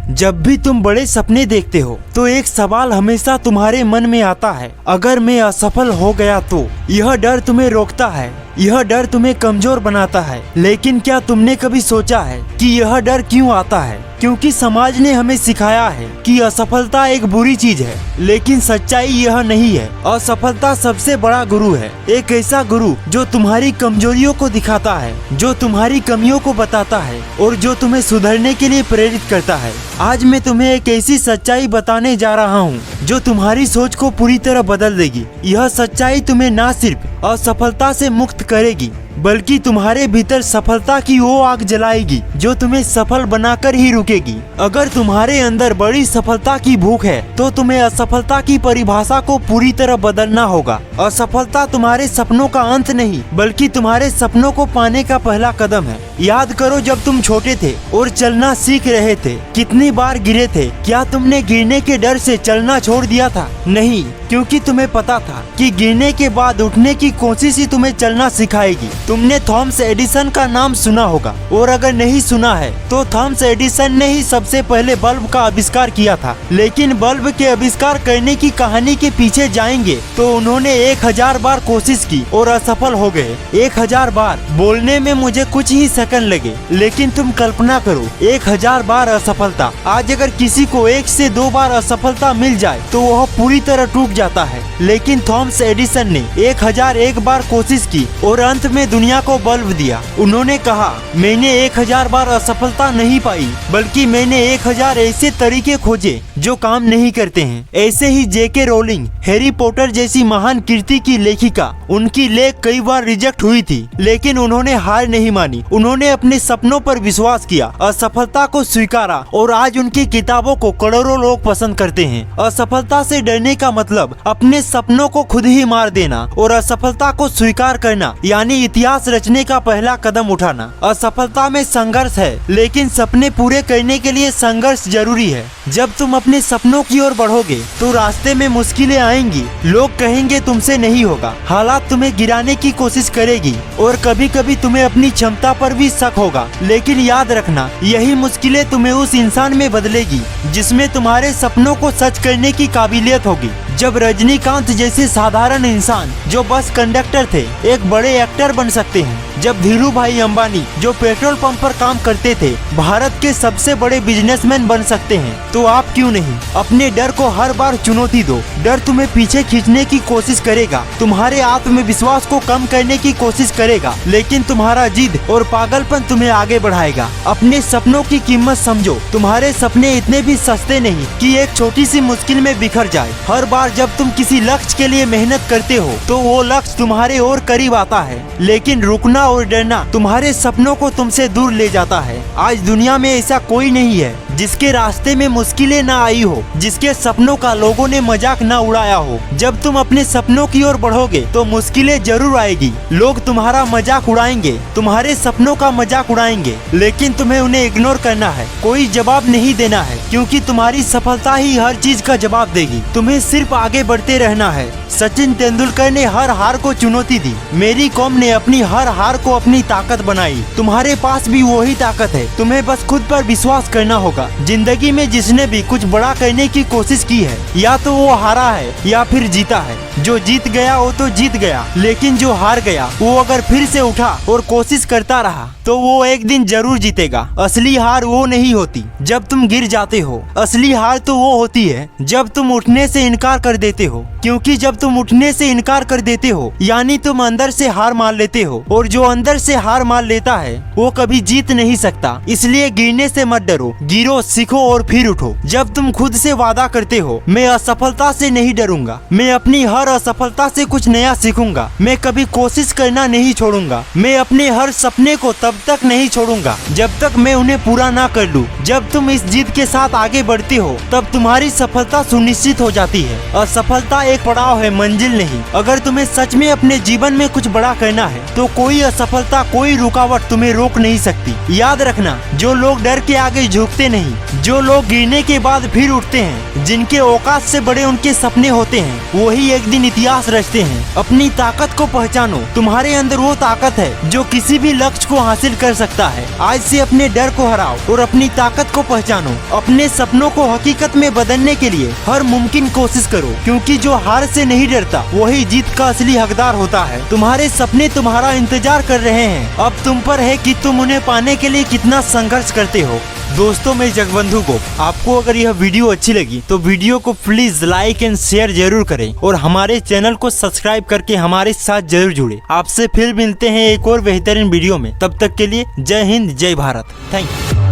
जब भी तुम बड़े सपने देखते हो तो एक सवाल हमेशा तुम्हारे मन में आता है, अगर मैं असफल हो गया तो। यह डर तुम्हें रोकता है, यह डर तुम्हें कमजोर बनाता है। लेकिन क्या तुमने कभी सोचा है कि यह डर क्यों आता है? क्योंकि समाज ने हमें सिखाया है कि असफलता एक बुरी चीज है, लेकिन सच्चाई यह नहीं है। असफलता सबसे बड़ा गुरु है, एक ऐसा गुरु जो तुम्हारी कमजोरियों को दिखाता है, जो तुम्हारी कमियों को बताता है और जो तुम्हें सुधरने के लिए प्रेरित करता है। आज मैं तुम्हें एक ऐसी सच्चाई बताने जा रहा हूँ जो तुम्हारी सोच को पूरी तरह बदल देगी। यह सच्चाई तुम्हें न सिर्फ असफलता से मुक्त करेगी, बल्कि तुम्हारे भीतर सफलता की वो आग जलाएगी जो तुम्हें सफल बनाकर ही रुकेगी। अगर तुम्हारे अंदर बड़ी सफलता की भूख है तो तुम्हें असफलता की परिभाषा को पूरी तरह बदलना होगा। असफलता तुम्हारे सपनों का अंत नहीं, बल्कि तुम्हारे सपनों को पाने का पहला कदम है। याद करो, जब तुम छोटे थे और चलना सीख रहे थे, कितनी बार गिरे थे? क्या तुमने गिरने के डर से चलना छोड़ दिया था? नहीं, क्योंकि तुम्हें पता था कि गिरने के बाद उठने की कोशिश ही तुम्हें चलना सिखाएगी। तुमने थॉमस एडिसन का नाम सुना होगा, और अगर नहीं सुना है तो थॉमस एडिसन ने ही सबसे पहले बल्ब का आविष्कार किया था। लेकिन बल्ब के आविष्कार करने की कहानी के पीछे जाएंगे तो उन्होंने 1000 बार कोशिश की और असफल हो गए। 1000 बार बोलने में मुझे कुछ ही सेकंड लगे, लेकिन तुम कल्पना करो 1000 बार असफलता। आज अगर किसी को 1 से 2 बार असफलता मिल जाए तो वह पूरी तरह टूट जाता है, लेकिन थॉमस एडिसन ने 1001 बार कोशिश की और अंत में दुनिया को बल्ब दिया। उन्होंने कहा, मैंने 1000 बार असफलता नहीं पाई, बल्कि मैंने 1000 ऐसे तरीके खोजे जो काम नहीं करते हैं। ऐसे ही जेके रोलिंग, हैरी पॉटर जैसी महान कृति की लेखिका, उनकी लेख कई बार रिजेक्ट हुई थी, लेकिन उन्होंने हार नहीं मानी। उन्होंने अपने सपनों पर विश्वास किया, असफलता को स्वीकारा और आज उनकी किताबों को करोड़ों लोग पसंद करते हैं। असफलता से डरने का मतलब अपने सपनों को खुद ही मार देना, और असफलता को स्वीकार करना यानी इतिहास रचने का पहला कदम उठाना। असफलता में संघर्ष है, लेकिन सपने पूरे करने के लिए संघर्ष जरूरी है। जब तुम अपने सपनों की ओर बढ़ोगे तो रास्ते में मुश्किलें आएंगी, लोग कहेंगे तुमसे नहीं होगा, हालात तुम्हें गिराने की कोशिश करेगी और कभी कभी तुम्हें अपनी क्षमता पर भी शक होगा। लेकिन याद रखना, यही मुश्किलें तुम्हें उस इंसान में बदलेगी जिसमें तुम्हारे सपनों को सच करने की काबिलियत होगी। जब रजनीकांत जैसे साधारण इंसान जो बस कंडक्टर थे एक बड़े एक्टर बन सकते हैं, जब धीरू भाई अंबानी जो पेट्रोल पंप पर काम करते थे भारत के सबसे बड़े बिजनेसमैन बन सकते हैं, तो आप क्यों नहीं? अपने डर को हर बार चुनौती दो। डर तुम्हें पीछे खींचने की कोशिश करेगा, तुम्हारे आत्मविश्वास को कम करने की कोशिश करेगा, लेकिन तुम्हारा जिद और पागलपन तुम्हें आगे बढ़ाएगा। अपने सपनों की कीमत समझो, तुम्हारे सपने इतने भी सस्ते नहीं कि एक छोटी सी मुश्किल में बिखर जाए। हर बार जब तुम किसी लक्ष्य के लिए मेहनत करते हो तो वो लक्ष्य तुम्हारे और करीब आता है, लेकिन रुकना और डरना तुम्हारे सपनों को तुमसे दूर ले जाता है। आज दुनिया में ऐसा कोई नहीं है जिसके रास्ते में मुश्किलें ना आई हो, जिसके सपनों का लोगों ने मजाक ना उड़ाया हो। जब तुम अपने सपनों की ओर बढ़ोगे तो मुश्किलें जरूर आएगी, लोग तुम्हारा मजाक उड़ाएंगे, तुम्हारे सपनों का मजाक उड़ाएंगे, लेकिन तुम्हें उन्हें इग्नोर करना है, कोई जवाब नहीं देना है, क्योंकि तुम्हारी सफलता ही हर चीज का जवाब देगी। तुम्हें सिर्फ आगे बढ़ते रहना है। सचिन तेंदुलकर ने हर हार को चुनौती दी, मेरी कॉम ने अपनी हर हार को अपनी ताकत बनाई। तुम्हारे पास भी वही ताकत है, तुम्हें बस खुद पर विश्वास करना होगा। जिंदगी में जिसने भी कुछ बड़ा करने की कोशिश की है, या तो वो हारा है या फिर जीता है। जो जीत गया वो तो जीत गया, लेकिन जो हार गया वो अगर फिर से उठा और कोशिश करता रहा तो वो एक दिन जरूर जीतेगा। असली हार वो नहीं होती जब तुम गिर जाते हो, असली हार तो वो होती है जब तुम उठने से इनकार कर देते हो, क्योंकि जब तुम उठने से इनकार कर देते हो यानी तुम अंदर से हार मान लेते हो, और जो अंदर से हार मान लेता है वो कभी जीत नहीं सकता। इसलिए गिरने से मत डरो, गिरो, सीखो और फिर उठो। जब तुम खुद से वादा करते हो, मैं असफलता से नहीं डरूंगा, मैं अपनी हर असफलता से कुछ नया सीखूंगा, मैं कभी कोशिश करना नहीं छोड़ूंगा, मैं अपने हर सपने को तब तक नहीं छोड़ूंगा जब तक मैं उन्हें पूरा ना कर लूं। जब तुम इस जिद के साथ आगे बढ़ते हो तब तुम्हारी सफलता सुनिश्चित हो जाती है। असफलता एक पड़ाव है, मंजिल नहीं। अगर तुम्हें सच में अपने जीवन में कुछ बड़ा करना है तो कोई असफलता, कोई रुकावट तुम्हें रोक नहीं सकती। याद रखना, जो लोग डर के आगे झुकते नहीं, जो लोग गिरने के बाद फिर उठते हैं, जिनके औकात से बड़े उनके सपने होते हैं, वही एक दिन इतिहास रचते हैं। अपनी ताकत को पहचानो। तुम्हारे अंदर वो ताकत है जो किसी भी लक्ष्य को हासिल कर सकता है। आज से अपने डर को हराओ और अपनी ताकत को पहचानो। अपने सपनों को हकीकत में बदलने के लिए हर मुमकिन कोशिश करो, क्योंकि जो हार से नहीं डरता वही जीत का असली हकदार होता है। तुम्हारे सपने तुम्हारा इंतजार कर रहे हैं। अब तुम पर है कि तुम उन्हें पाने के लिए कितना संघर्ष करते हो। दोस्तों, मैं जगबंधु को, आपको अगर यह वीडियो अच्छी लगी तो वीडियो को प्लीज लाइक एंड शेयर जरूर करें और हमारे चैनल को सब्सक्राइब करके हमारे साथ जरूर जुड़े। आपसे फिर मिलते हैं एक और बेहतरीन वीडियो में। तब तक के लिए जय हिंद, जय भारत। Thank you.